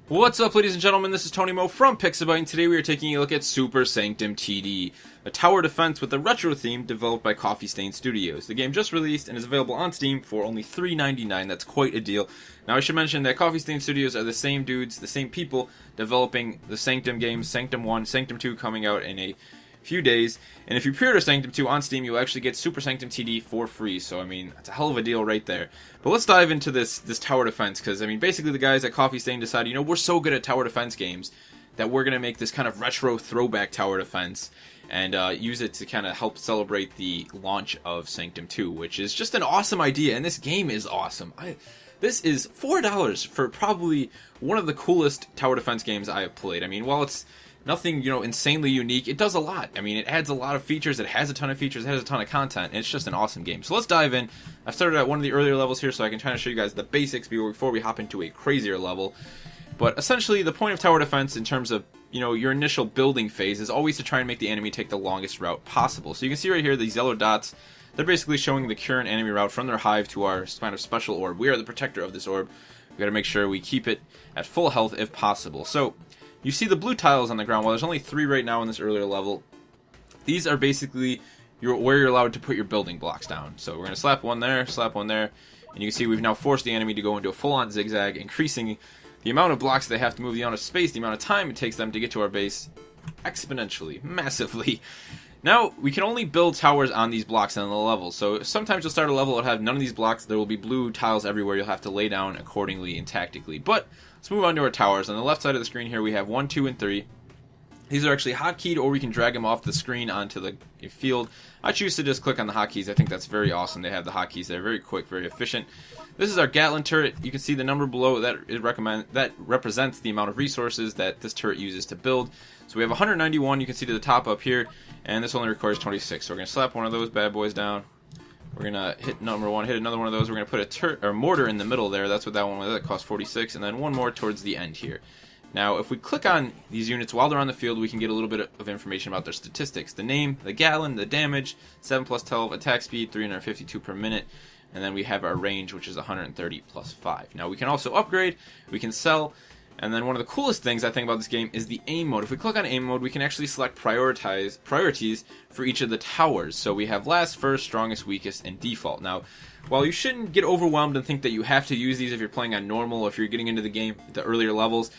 What's up, ladies and gentlemen? This is Tony Mo from Pixabyte, and today we are taking a look at Super Sanctum TD, a tower defense with a retro theme developed by Coffee Stain Studios. The game just released and is available on Steam for only $3.99. That's quite a deal. Now, I should mention that Coffee Stain Studios are the same dudes, the same people developing the Sanctum games, Sanctum 1, Sanctum 2 coming out in a few days, and if you pre-order Sanctum 2 on Steam, you'll actually get Super Sanctum TD for free, so I mean, that's a hell of a deal right there. But let's dive into this tower defense, because I mean, basically the guys at Coffee Stain decided, we're so good at tower defense games that we're going to make this kind of retro throwback tower defense, and use it to kind of help celebrate the launch of Sanctum 2, which is just an awesome idea, and this game is awesome. This is $4 for probably one of the coolest tower defense games I have played. I mean, while it's nothing, insanely unique, it does a lot. I mean, it adds a lot of features, it has a ton of features, it has a ton of content, and it's just an awesome game. So let's dive in. I've started at one of the earlier levels here so I can try to show you guys the basics before we hop into a crazier level. But essentially, the point of tower defense in terms of, your initial building phase is always to try and make the enemy take the longest route possible. So you can see right here, these yellow dots, they're basically showing the current enemy route from their hive to our kind of special orb. We are the protector of this orb. We've got to make sure we keep it at full health if possible. So you see the blue tiles on the ground. Well, there's only 3 right now in this earlier level. These are basically where you're allowed to put your building blocks down. So we're going to slap one there, and you can see we've now forced the enemy to go into a full-on zigzag, increasing the amount of blocks they have to move, the amount of space, the amount of time it takes them to get to our base exponentially, massively. Now, we can only build towers on these blocks on the level, so sometimes you'll start a level that will have none of these blocks. There will be blue tiles everywhere. You'll have to lay down accordingly and tactically. But let's move on to our towers. On the left side of the screen here, we have 1, 2, and 3. These are actually hotkeyed, or we can drag them off the screen onto the field. I choose to just click on the hotkeys. I think that's very awesome. They have the hotkeys there, very quick, very efficient. This is our Gatling turret. You can see the number below. That represents the amount of resources that this turret uses to build. So we have 191. You can see to the top up here, and this only requires 26. So we're going to slap one of those bad boys down. We're going to hit number 1, hit another one of those. We're going to put a mortar in the middle there. That's what that one was. That costs 46, and then one more towards the end here. Now, if we click on these units while they're on the field, we can get a little bit of information about their statistics. The name, the gallon, the damage, 7 plus 12, attack speed, 352 per minute, and then we have our range, which is 130 plus 5. Now, we can also upgrade, we can sell, and then one of the coolest things I think about this game is the aim mode. If we click on aim mode, we can actually select priorities for each of the towers. So we have last, first, strongest, weakest, and default. Now, while you shouldn't get overwhelmed and think that you have to use these if you're playing on normal, if you're getting into the game at the earlier levels,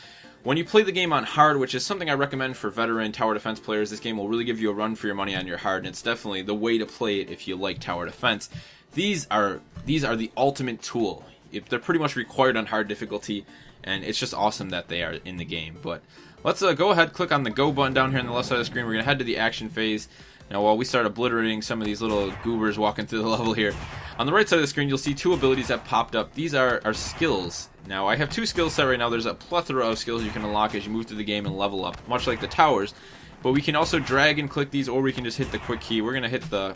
when you play the game on hard, which is something I recommend for veteran tower defense players, this game will really give you a run for your money on your hard, and it's definitely the way to play it if you like tower defense. These are the ultimate tool. They're pretty much required on hard difficulty, and it's just awesome that they are in the game. But let's go ahead, click on the go button down here on the left side of the screen. We're going to head to the action phase. Now, while we start obliterating some of these little goobers walking through the level here, on the right side of the screen, you'll see 2 abilities that popped up. These are our skills. Now, I have 2 skills set right now. There's a plethora of skills you can unlock as you move through the game and level up, much like the towers. But we can also drag and click these, or we can just hit the quick key. We're going to hit the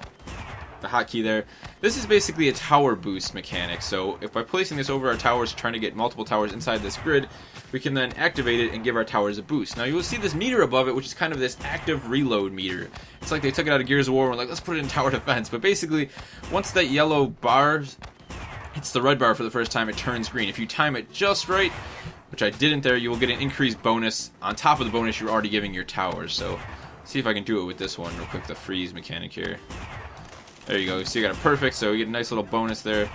hotkey there. This is basically a tower boost mechanic. So if by placing this over our towers, trying to get multiple towers inside this grid, we can then activate it and give our towers a boost. Now you'll see this meter above it, which is kind of this active reload meter. It's like they took it out of Gears of War and were like, let's put it in tower defense. But basically, once that yellow bar hits the red bar for the first time, it turns green. If you time it just right, which I didn't there, you will get an increased bonus on top of the bonus you're already giving your towers. So let's see if I can do it with this one real quick, the freeze mechanic here. There you go. You see, you got it perfect, so we get a nice little bonus there. You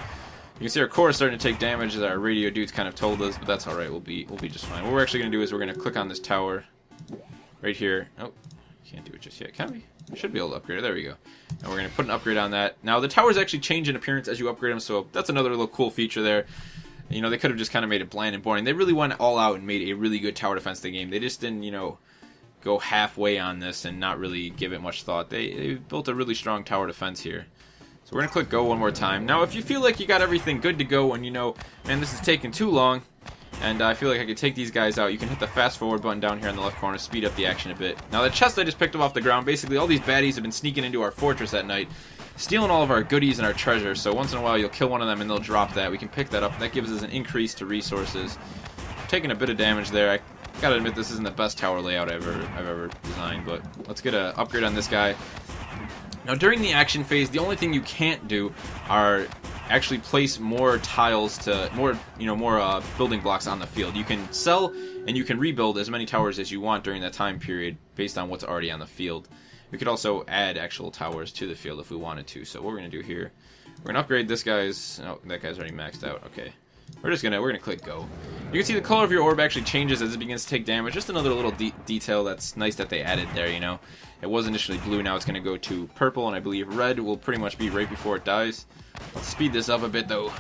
can see our core is starting to take damage, as our radio dudes kind of told us, but that's all right. We'll be just fine. What we're actually going to do is we're going to click on this tower right here. Oh, can't do it just yet, can we? We should be able to upgrade it. There we go. And we're going to put an upgrade on that. Now, the towers actually change in appearance as you upgrade them, so that's another little cool feature there. They could have just kind of made it bland and boring. They really went all out and made a really good tower defense to the game. They just didn't, go halfway on this and not really give it much thought. They built a really strong tower defense here. So we're going to click go one more time. Now, if you feel like you got everything good to go and man, this is taking too long, and I feel like I could take these guys out, you can hit the fast forward button down here in the left corner, speed up the action a bit. Now, the chest I just picked up off the ground, basically all these baddies have been sneaking into our fortress at night, stealing all of our goodies and our treasure, so once in a while you'll kill one of them and they'll drop that. We can pick that up. That gives us an increase to resources. Taking a bit of damage there. I gotta admit, this isn't the best tower layout I've ever designed, but let's get an upgrade on this guy. Now, during the action phase, the only thing you can't do are actually place more tiles to more building blocks on the field. You can sell and you can rebuild as many towers as you want during that time period based on what's already on the field. We could also add actual towers to the field if we wanted to. So what we're gonna do here, we're gonna upgrade this guy's. Oh, that guy's already maxed out. Okay, we're gonna click go. You can see the color of your orb actually changes as it begins to take damage. Just another little detail that's nice that they added there. You know, it was initially blue, now it's gonna go to purple, and I believe red will pretty much be right before it dies. Let's speed this up a bit though.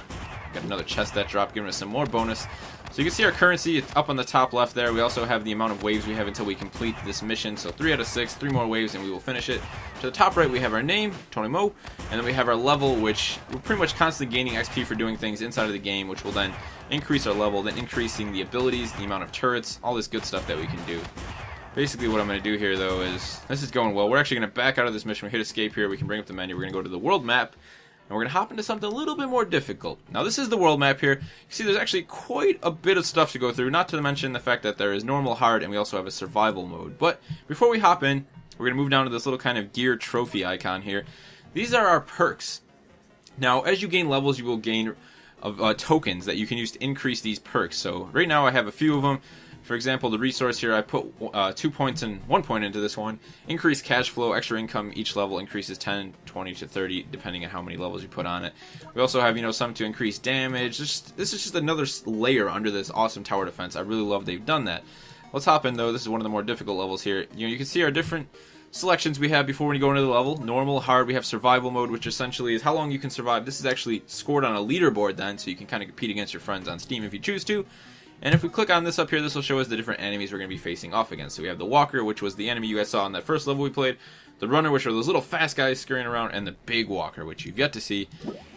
Got another chest that dropped, giving us some more bonus. So you can see our currency, it's up on the top left there. We also have the amount of waves we have until we complete this mission. So 3 out of 6, 3 more waves and we will finish it. To the top right we have our name, Tony Mo, and then we have our level, which we're pretty much constantly gaining XP for doing things inside of the game, which will then increase our level, then increasing the abilities, the amount of turrets, all this good stuff that we can do. Basically what I'm going to do here though is, this is going well, we're actually going to back out of this mission. We hit escape here, we can bring up the menu, we're going to go to the world map. And we're going to hop into something a little bit more difficult. Now this is the world map here. You see there's actually quite a bit of stuff to go through, not to mention the fact that there is normal, hard, and we also have a survival mode. But before we hop in, we're going to move down to this little kind of gear trophy icon here. These are our perks. Now as you gain levels, you will gain tokens that you can use to increase these perks. So right now I have a few of them. For example, the resource here, I put 2 points and 1 point into this one. Increased cash flow, extra income, each level increases 10, 20 to 30, depending on how many levels you put on it. We also have, some to increase damage. This is just another layer under this awesome tower defense. I really love they've done that. Let's hop in, though. This is one of the more difficult levels here. You can see our different selections we have before we go into the level. Normal, hard, we have survival mode, which essentially is how long you can survive. This is actually scored on a leaderboard then, so you can kind of compete against your friends on Steam if you choose to. And if we click on this up here, this will show us the different enemies we're going to be facing off against. So we have the Walker, which was the enemy you guys saw in that first level we played. The Runner, which are those little fast guys scurrying around. And the Big Walker, which you've yet to see,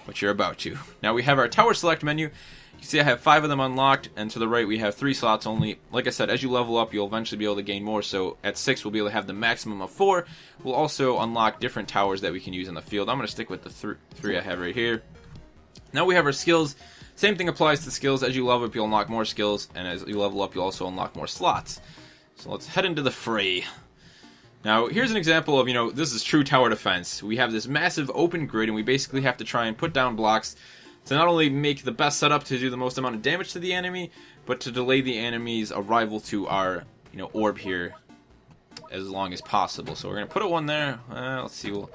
but you're about to. Now we have our Tower Select menu. You can see I have 5 of them unlocked. And to the right, we have 3 slots only. Like I said, as you level up, you'll eventually be able to gain more. So at 6, we'll be able to have the maximum of 4. We'll also unlock different towers that we can use in the field. I'm going to stick with the 3 I have right here. Now we have our skills. Same thing applies to skills. As you level up, you'll unlock more skills, and as you level up, you'll also unlock more slots. So let's head into the fray. Now, here's an example of, this is true tower defense. We have this massive open grid, and we basically have to try and put down blocks to not only make the best setup to do the most amount of damage to the enemy, but to delay the enemy's arrival to our, orb here as long as possible. So we're going to put one there. Let's see, we'll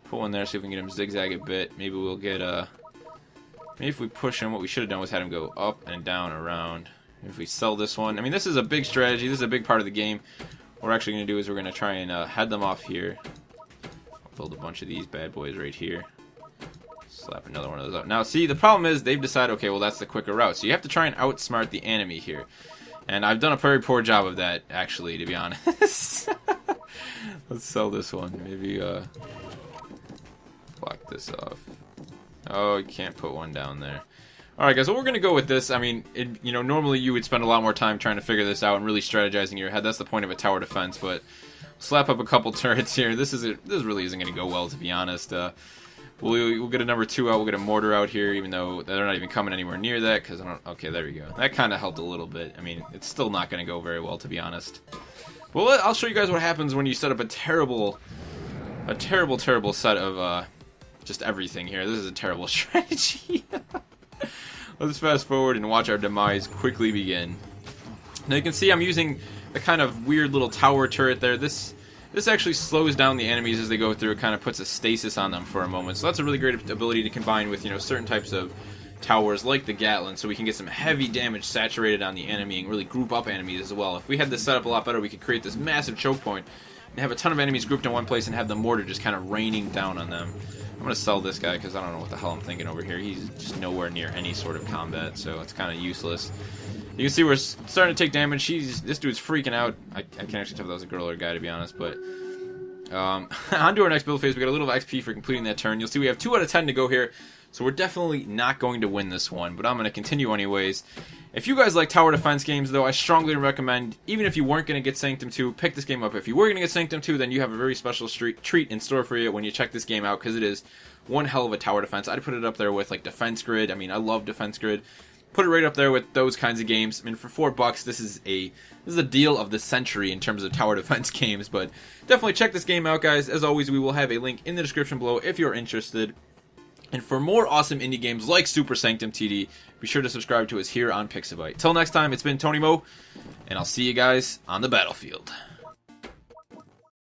put one there, see if we can get him zigzag a bit. Maybe we'll get maybe if we push him, what we should have done was had him go up and down around. If we sell this one, I mean, this is a big strategy. This is a big part of the game. What we're actually going to do is we're going to try and head them off here. I'll build a bunch of these bad boys right here. Slap another one of those up. Now, see, the problem is they've decided, okay, well, that's the quicker route. So you have to try and outsmart the enemy here. And I've done a very poor job of that, actually, to be honest. Let's sell this one. Maybe block this off. Oh, you can't put one down there. Alright guys, well we're going to go with this. I mean, normally you would spend a lot more time trying to figure this out and really strategizing in your head. That's the point of a tower defense, but slap up a couple turrets here. This really isn't going to go well, to be honest. We'll get a number 2 out, we'll get a mortar out here, even though they're not even coming anywhere near that, because okay, there we go. That kind of helped a little bit. I mean, it's still not going to go very well, to be honest. Well, I'll show you guys what happens when you set up a terrible set of, just everything here. This is a terrible strategy. Let's fast forward and watch our demise quickly begin. Now you can see I'm using the kind of weird little tower turret there. This actually slows down the enemies as they go through. It kind of puts a stasis on them for a moment. So that's a really great ability to combine with, certain types of towers like the Gatlin, so we can get some heavy damage saturated on the enemy and really group up enemies as well. If we had this set up a lot better, we could create this massive choke point and have a ton of enemies grouped in one place and have the mortar just kind of raining down on them. I'm going to sell this guy because I don't know what the hell I'm thinking over here. He's just nowhere near any sort of combat, so it's kind of useless. You can see we're starting to take damage. This dude's freaking out. I can't actually tell if that was a girl or a guy, to be honest, but on to our next build phase. We got a little XP for completing that turn. You'll see we have 2 out of 10 to go here, so we're definitely not going to win this one, but I'm going to continue anyways. If you guys like tower defense games, though, I strongly recommend, even if you weren't going to get Sanctum 2, pick this game up. If you were going to get Sanctum 2, then you have a very special treat in store for you when you check this game out, because it is one hell of a tower defense. I'd put it up there with, like, Defense Grid. I mean, I love Defense Grid. Put it right up there with those kinds of games. I mean, for $4, this is a deal of the century in terms of tower defense games, but definitely check this game out, guys. As always, we will have a link in the description below if you're interested. And for more awesome indie games like Super Sanctum TD, be sure to subscribe to us here on Pixabyte. Till next time, it's been Tony Mo, and I'll see you guys on the battlefield.